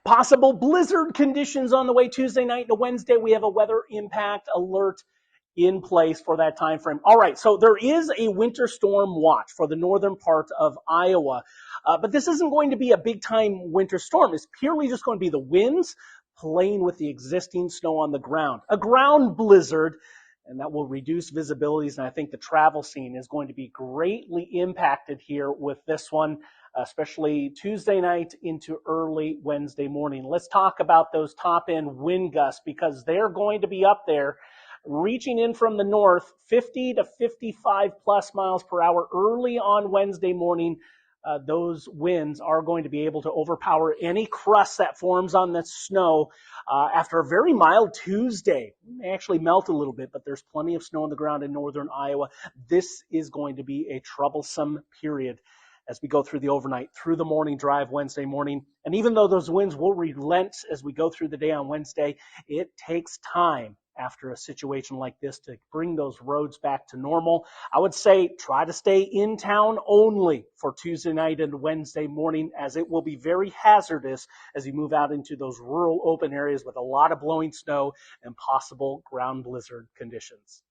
Possible blizzard conditions on the way Tuesday night to Wednesday. We have a weather impact alert in place for that time frame. All right, so there is a winter storm watch for the northern part of Iowa, but this isn't going to be a big time winter storm. It's purely just going to be the winds playing with the existing snow on the ground. A ground blizzard, and that will reduce visibilities, and I think the travel scene is going to be greatly impacted here with this one, especially Tuesday night into early Wednesday morning. Let's talk about those top end wind gusts because they're going to be up there reaching in from the north, 50 to 55 plus miles per hour early on Wednesday morning. Those winds are going to be able to overpower any crust that forms on the snow after a very mild Tuesday. It may actually melt a little bit, but there's plenty of snow on the ground in northern Iowa. This is going to be a troublesome period as we go through the overnight, through the morning drive Wednesday morning. And even though those winds will relent as we go through the day on Wednesday, it takes time after a situation like this to bring those roads back to normal. I would say try to stay in town only for Tuesday night and Wednesday morning, as it will be very hazardous as you move out into those rural open areas with a lot of blowing snow and possible ground blizzard conditions.